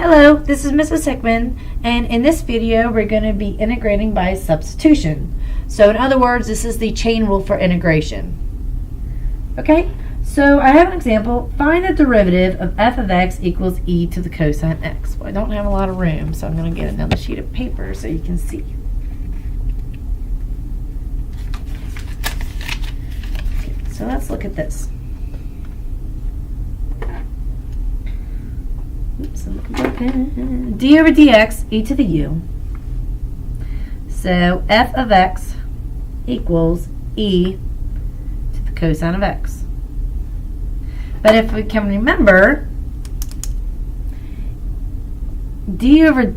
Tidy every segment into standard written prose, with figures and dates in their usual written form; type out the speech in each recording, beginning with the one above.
Hello, this is Mrs. Hickman, and in this video we're going to be integrating by substitution. So in other words, this is the chain rule for integration. Okay, so I have an example. Find the derivative of f of x equals e to the cosine x. Well, I don't have a lot of room, so I'm going to get another sheet of paper so you can see. Okay, so let's look at this. Oops, I'm looking for a pen. D over dx, e to the u. So f of x equals e to the cosine of x. But if we can remember, d over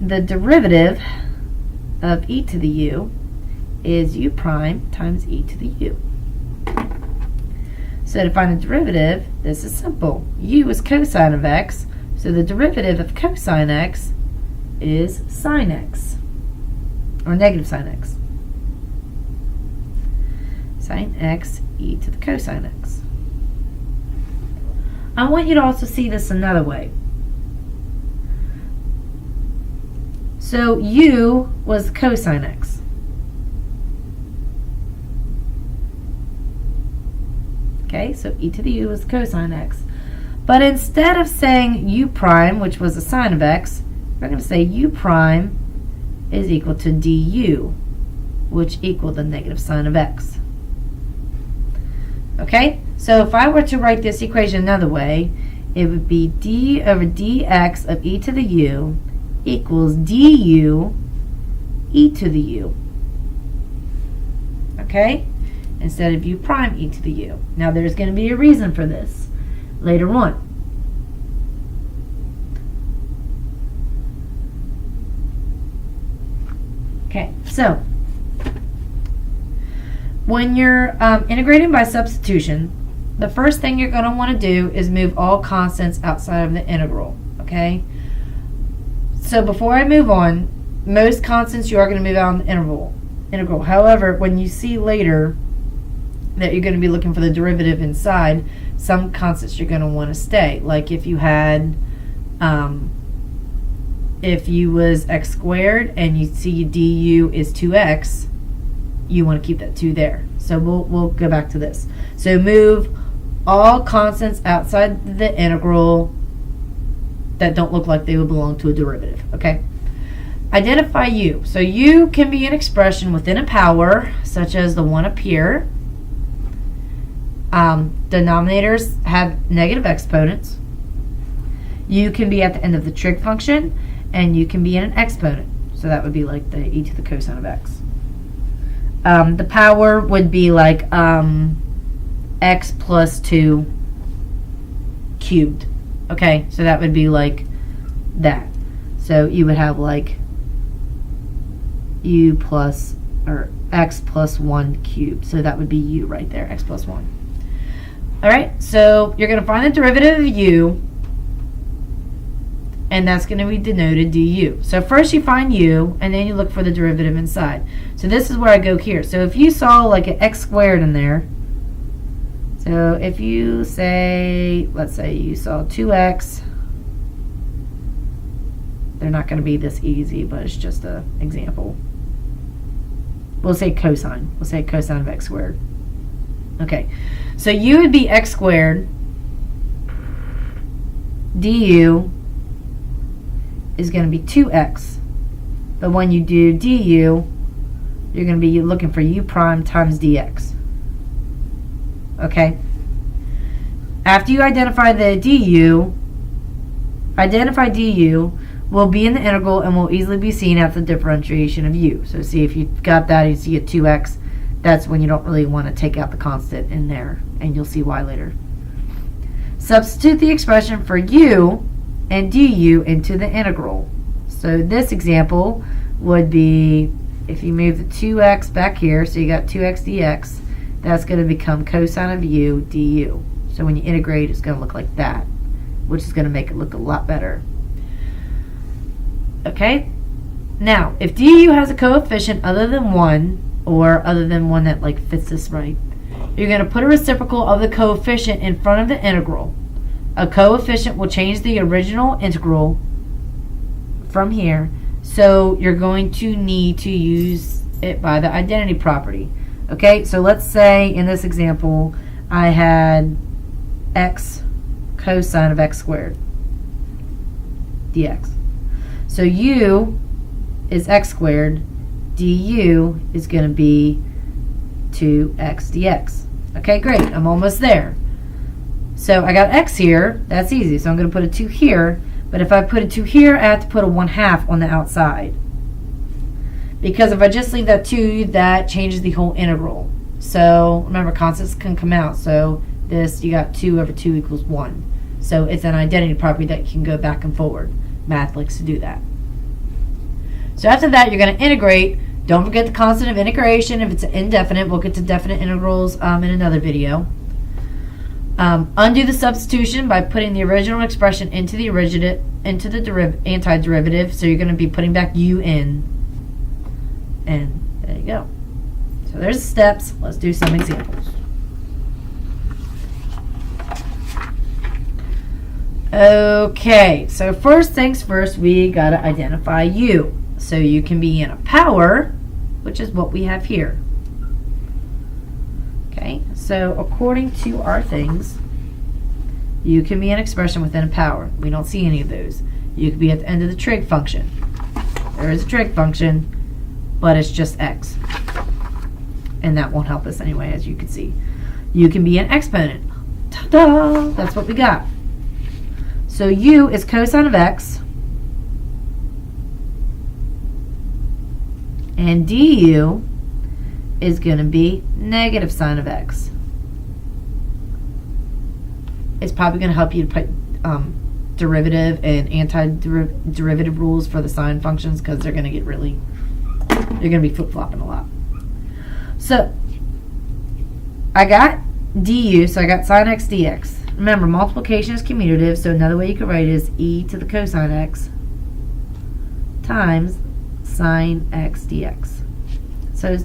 the derivative of e to the u is u prime times e to the u. So to find the derivative, this is simple. U is cosine of x, so the derivative of cosine x is sine x, or negative sine x. Sine x e to the cosine x. I want you to also see this another way. So u was cosine x. Okay, so e to the u is cosine x. But instead of saying u prime, which was the sine of x, we're going to say u prime is equal to du, which equal the negative sine of x. Okay, so if I were to write this equation another way, it would be d over dx of e to the u equals du e to the u. Okay? Instead of u prime e to the u. Now there's going to be a reason for this later on. Okay, so when you're integrating by substitution, the first thing you're going to want to do is move all constants outside of the integral. Okay? So before I move on, most constants you are going to move out of the integral. However, when you see later that you're going to be looking for the derivative inside, some constants you're going to want to stay. Like if you had, if u was x squared and you see du is 2x, you want to keep that 2 there. So we'll go back to this. So move all constants outside the integral that don't look like they would belong to a derivative. Okay. Identify u. So u can be an expression within a power, such as the one up here. Denominators have negative exponents. U can be at the end of the trig function, and you can be in an exponent. So that would be like the e to the cosine of x. The power would be like x plus 2 cubed. Okay, so that would be like that. So you would have like u plus, or x plus 1 cubed. So that would be u right there, x plus 1. Alright, so you're going to find the derivative of u, and that's going to be denoted du. So first you find u, and then you look for the derivative inside. So this is where I go here. So if you saw like an x squared in there, so if you say, let's say you saw 2x, they're not going to be this easy, but it's just an example. We'll say cosine. We'll say cosine of x squared. Okay, so u would be x squared. Du is going to be 2x. But when you do du, you're going to be looking for u prime times dx. Okay? After you identify the du, will be in the integral and will easily be seen at the differentiation of u. So see, if you got that, you see a 2x. That's when you don't really want to take out the constant in there, and you'll see why later. Substitute the expression for u and du into the integral. So this example would be, if you move the 2x back here, so you got 2x dx, that's going to become cosine of u du. So when you integrate, it's going to look like that, which is going to make it look a lot better. Okay? Now, if du has a coefficient other than 1, or other than one that like fits this right, you're going to put a reciprocal of the coefficient in front of the integral. A coefficient will change the original integral from here, so you're going to need to use it by the identity property. Okay, so let's say in this example I had x cosine of x squared dx. So u is x squared, du is going to be 2x dx. Okay, great, I'm almost there. So I got x here, that's easy, so I'm going to put a 2 here, but if I put a 2 here, I have to put a 1/2 on the outside. Because if I just leave that 2, that changes the whole integral. So remember, constants can come out, so this, you got 2 over 2 equals 1. So it's an identity property that can go back and forward. Math likes to do that. So after that, you're going to integrate. Don't forget the constant of integration. If it's indefinite, we'll get to definite integrals in another video. Undo the substitution by putting the original expression into the antiderivative. So you're going to be putting back u in. And there you go. So there's the steps. Let's do some examples. Okay, so first things first, we got to identify u. So you can be in a power, which is what we have here. Okay, so according to our things, you can be an expression within a power. We don't see any of those. You could be at the end of the trig function. There is a trig function, but it's just x. And that won't help us anyway, as you can see. You can be an exponent. Ta-da! That's what we got. So u is cosine of x, and du is going to be negative sine of x. It's probably going to help you to put derivative and anti-derivative rules for the sine functions, because they're going to get really, you're going to be flip-flopping a lot. So I got du, so I got sine x dx. Remember, multiplication is commutative, so another way you could write it is e to the cosine x times sine x dx. So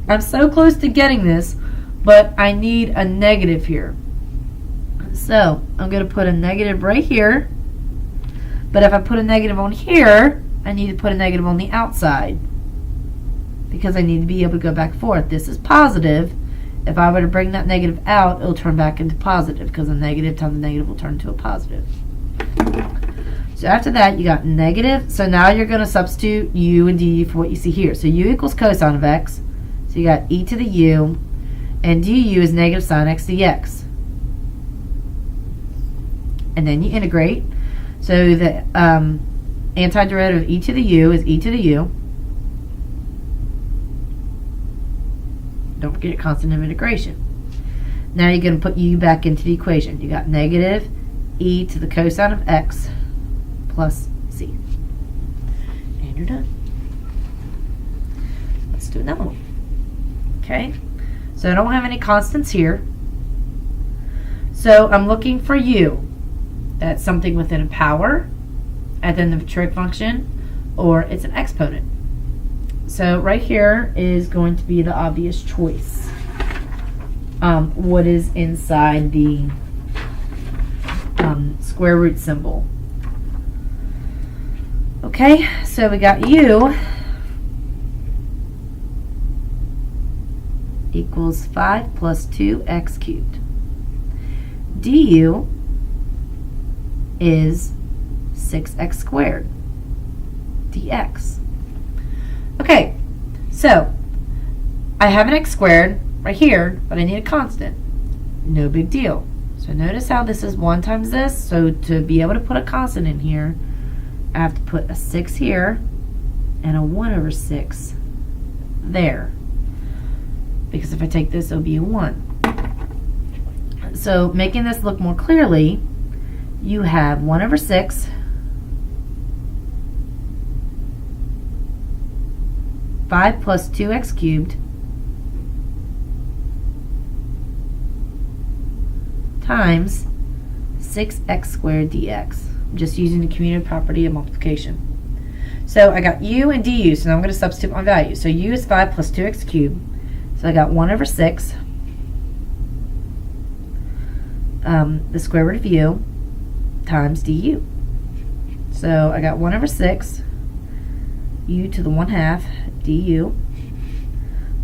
I'm so close to getting this, but I need a negative here. So I'm going to put a negative right here, but if I put a negative on here, I need to put a negative on the outside, because I need to be able to go back and forth. This is positive. If I were to bring that negative out, it'll turn back into positive, because a negative times a negative will turn into a positive. So after that, you got negative. So now you're going to substitute u and du for what you see here. So u equals cosine of x. So you got e to the u, and du is negative sine x dx. And then you integrate. So the antiderivative of e to the u is e to the u. Don't forget your constant of integration. Now you're going to put u back into the equation. You got negative e to the cosine of x plus c. And you're done. Let's do another one. Okay, so I don't have any constants here. So I'm looking for u. That's something within a power at the end of a trig function, or it's an exponent. So right here is going to be the obvious choice. What is inside the square root symbol? Okay, so we got u equals 5 plus 2x cubed. Du is 6x squared dx. Okay, so I have an x squared right here, but I need a constant. No big deal. So notice how this is 1 times this. So to be able to put a constant in here, I have to put a 6 here and a 1 over 6 there. Because if I take this, it'll be a 1. So making this look more clearly, you have 1 over 6 5 plus 2x cubed times 6x squared dx. I'm just using the commutative property of multiplication. So I got u and du, so now I'm going to substitute my value. So u is 5 plus 2x cubed. So I got 1 over 6 the square root of u times du. So I got 1 over 6 u to the 1/2 du.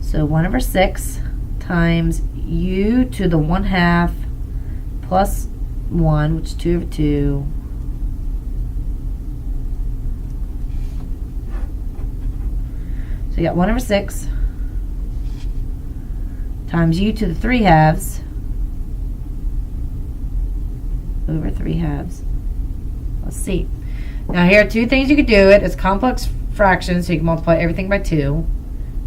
So 1 over 6 times u to the 1/2 plus 1, which is 2 over 2. So you got 1 over 6 times u to the 3/2 over 3/2 plus c. Now here are two things you could do it. It's complex fractions, so you can multiply everything by 2.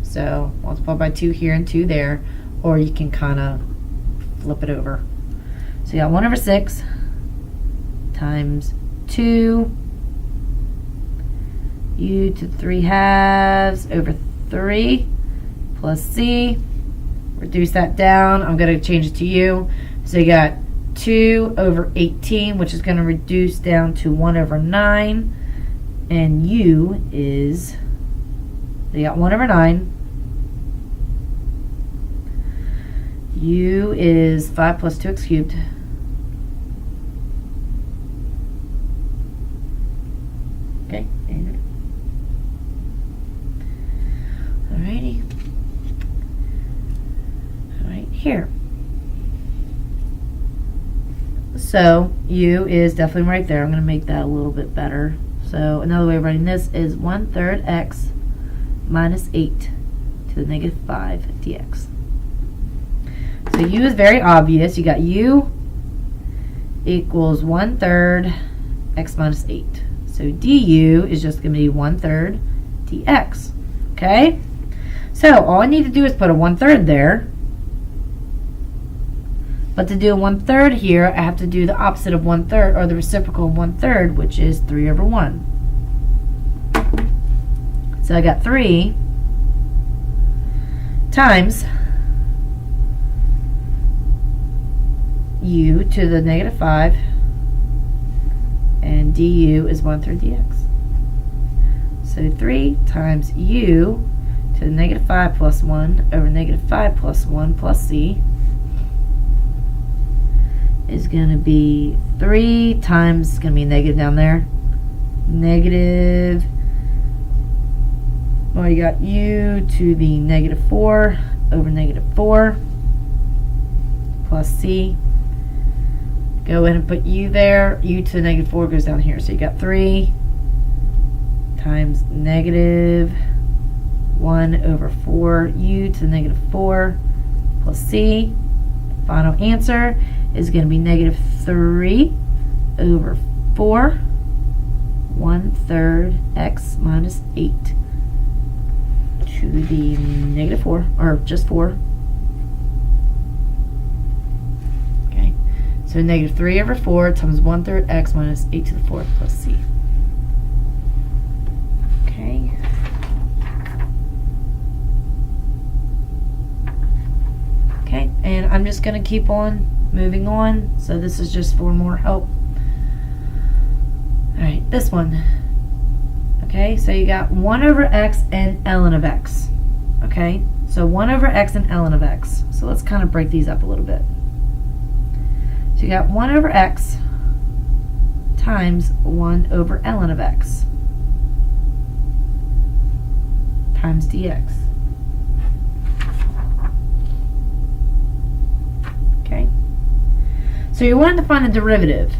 So multiply by 2 here and 2 there, or you can kind of flip it over. So you got 1 over 6 times 2 u to 3/2 over 3 plus c. Reduce that down. I'm going to change it to u. So you got 2 over 18, which is going to reduce down to 1 over 9. And u is, you got 1 over 9. U is 5 plus 2x cubed. Okay. Alrighty. Alright, here. So u is definitely right there. I'm going to make that a little bit better. So another way of writing this is 1/3 x minus 8 to the negative 5 dx. So u is very obvious. You got u equals 1/3 x minus 8. So du is just going to be 1/3 dx. Okay? So all I need to do is put a 1/3 there. But to do a 1/3 here, I have to do the opposite of 1/3, or the reciprocal of 1/3, which is 3 over 1. So I got 3 times u to the negative 5, and du is 1/3 dx. So 3 times u to the negative 5 plus 1 over negative 5 plus 1 plus c is going to be 3 times, it's going to be negative down there, negative, well, you got u to the negative 4 over negative 4 plus c. Go in and put u there. U to the negative 4 goes down here. So you got 3 times negative 1 over 4 u to the negative 4 plus c. Final answer is going to be negative 3 over 4 1/3 x minus 8 to the negative 4, or just 4. Okay, so negative 3 over 4 times 1/3 x minus 8 to the 4th plus c. Okay. Okay, and I'm just going to keep on moving on. So this is just for more help. Alright, this one. Okay, so you got 1 over x and ln of x. Okay, so 1 over x and ln of x. So let's kind of break these up a little bit. So you got 1 over x times 1 over ln of x times dx. Okay, so you wanted to find the derivative.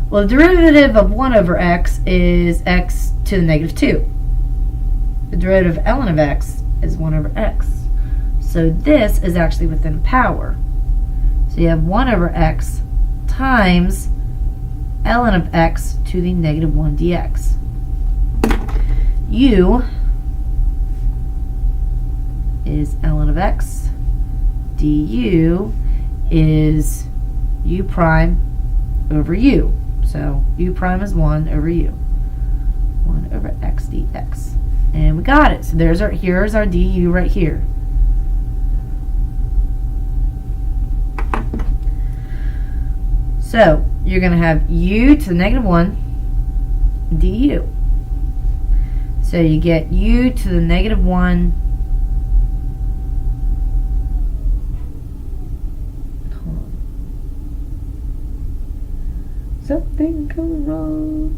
Well, the derivative of 1 over x is x to the negative 2. The derivative of ln of x is 1 over x. So this is actually within power. So you have 1 over x times ln of x to the negative 1 dx. U is ln of x. Du is u prime over u. So u prime is 1 over u. 1 over x dx. And we got it. So here's our du right here. So you're going to have u to the negative 1 du. So you get u to the negative 1 hold on. something go wrong.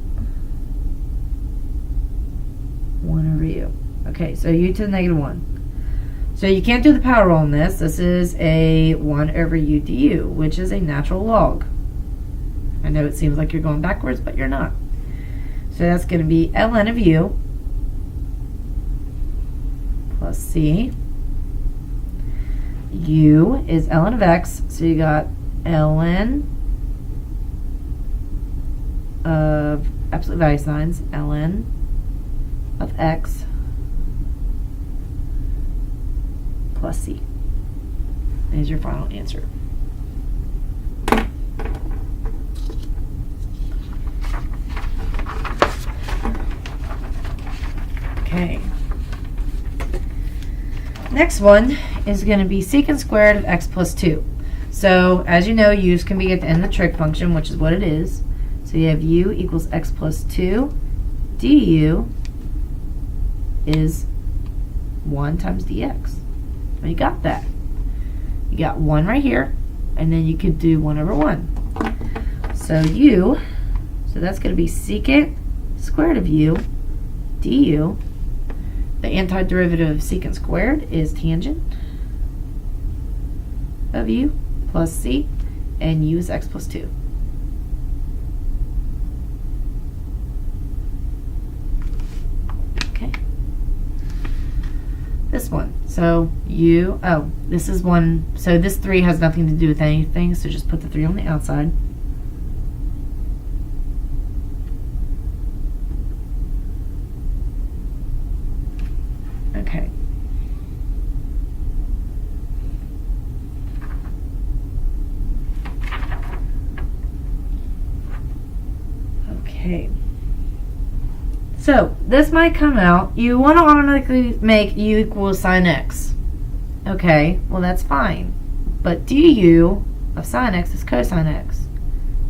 1 over u. Okay, so u to the negative 1. So you can't do the power rule on this. This is a 1 over u du, which is a natural log. I know it seems like you're going backwards, but you're not. So that's going to be ln of u plus c. U is ln of x, so you got ln of absolute value signs, ln of x plus c is your final answer. Okay. Next one is going to be secant squared of x plus 2. So, as you know, u's can be at the end of the trig function, which is what it is. So you have u equals x plus 2 du is 1 times dx. Well, you got that. You got 1 right here, and then you could do 1 over 1. So so that's going to be secant squared of u du. The antiderivative of secant squared is tangent of u plus c, and u is x plus 2. Okay. This one. So this is one. So this 3 has nothing to do with anything, so just put the 3 on the outside. Okay. Okay. So this might come out. You want to automatically make u equals sine x. Okay, well that's fine. But du of sine x is cosine x.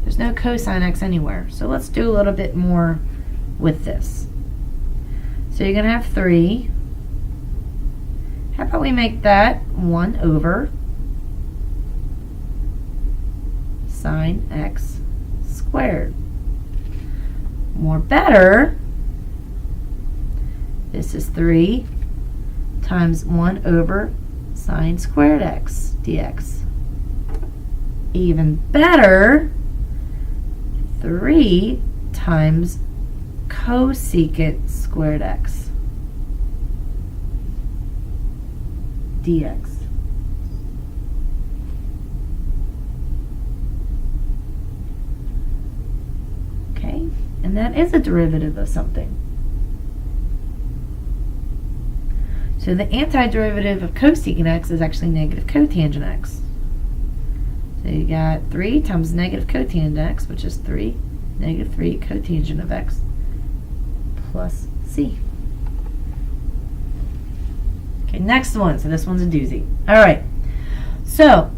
There's no cosine x anywhere. So let's do a little bit more with this. So you're going to have 3. How about we make that 1 over sine x squared. More better, this is 3 times 1 over sine squared x dx. Even better, 3 times cosecant squared x dx. Okay, and that is a derivative of something. So the antiderivative of cosecant x is actually negative cotangent x. So you got 3 times negative cotangent x, which is 3, negative 3 cotangent of x plus c. Okay, next one. So this one's a doozy. All right. So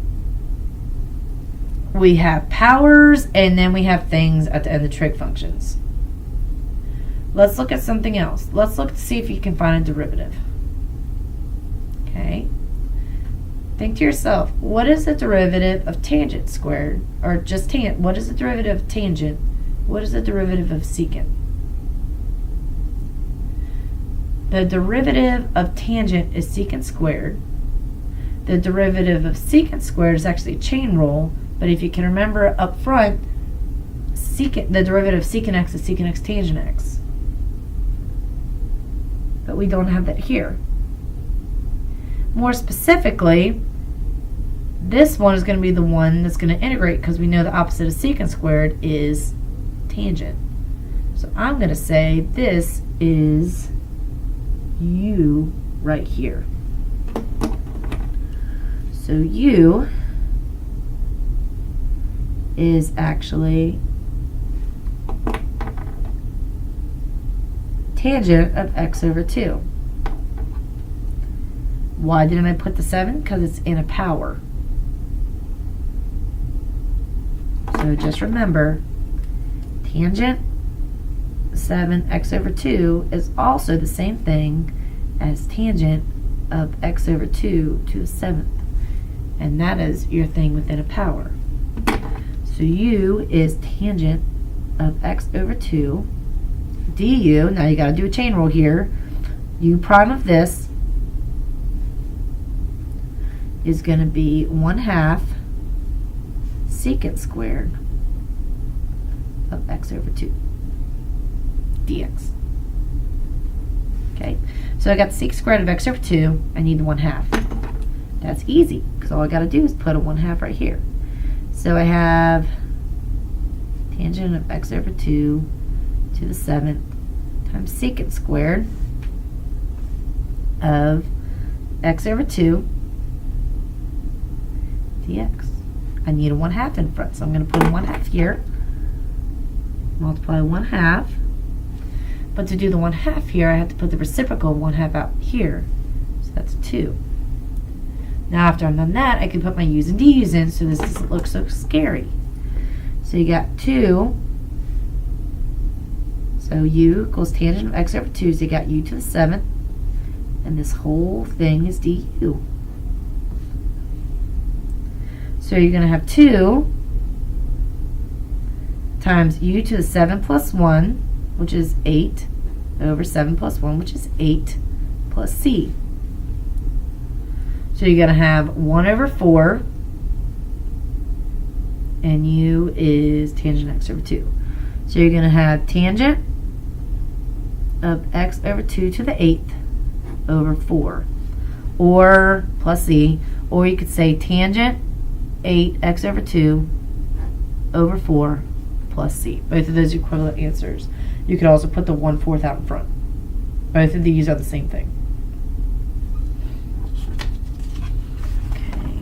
we have powers, and then we have things at the end of trig functions. Let's look at something else. Let's look to see if you can find a derivative. Okay. Think to yourself, what is the derivative of tangent squared? Or just tangent. What is the derivative of tangent? What is the derivative of secant? The derivative of tangent is secant squared. The derivative of secant squared is actually a chain rule, but if you can remember up front, the derivative of secant x is secant x tangent x. But we don't have that here. More specifically, this one is going to be the one that's going to integrate, because we know the opposite of secant squared is tangent. So I'm going to say this is u right here. So u is actually tangent of x over 2. Why didn't I put the 7? Because it's in a power. So just remember, tangent 7x over 2 is also the same thing as tangent of x over 2 to the 7th. And that is your thing within a power. So So u is tangent of x over 2 du. Now you got to do a chain rule here. U prime of this is going to be 1/2 secant squared of x over 2 dx. Okay, so I got the sec squared of x over 2. I need the 1/2. That's easy, because all I got to do is put a 1/2 right here. So I have tangent of x over 2 to the 7th times secant squared of x over 2 dx. I need a 1/2 in front, so I'm going to put a 1/2 here. Multiply 1/2. But to do the 1/2 here, I have to put the reciprocal 1/2 out here. So that's 2. Now after I've done that, I can put my u's and du's in so this doesn't look so scary. So you got 2. So u equals tangent of x over 2, so you got u to the 7th. And this whole thing is du. So you're going to have 2 times u to the 7 plus 1, which is 8, over 7 plus 1, which is 8, plus c. So you're going to have 1 over 4, and u is tangent x over 2. So you're going to have tangent of x over 2 to the 8th over 4, or plus c, or you could say tangent 8x over 2 over 4 plus c. Both of those are equivalent answers. You could also put the 1/4 out in front. Both of these are the same thing. Okay.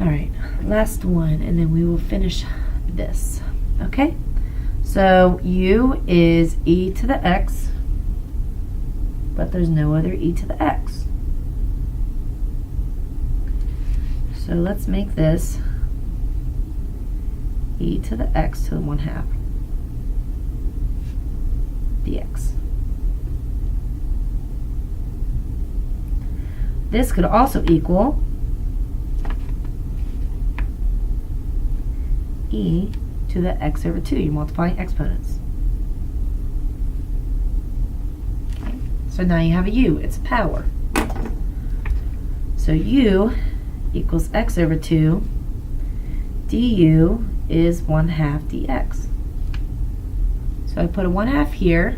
Alright, last one, and then we will finish this. Okay? So u is e to the x, but there's no other e to the x. So let's make this e to the x to the 1/2 dx. This could also equal e to the x over 2. You're multiplying exponents. Okay. So now you have a u. It's a power. So u equals x over 2. du is 1/2 dx. So I put a 1/2 here,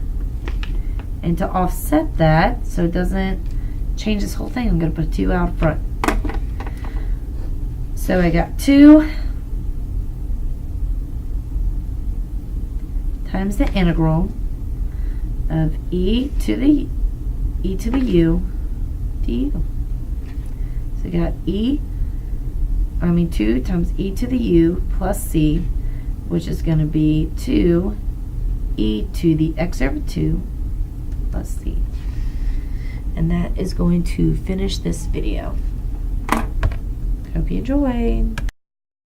and to offset that so it doesn't change this whole thing, I'm going to put 2 out front. So I got 2 times the integral of e to the u du. So I got 2 times e to the u plus c, which is going to be 2 e to the x over 2 plus c. And that is going to finish this video. Hope you enjoyed.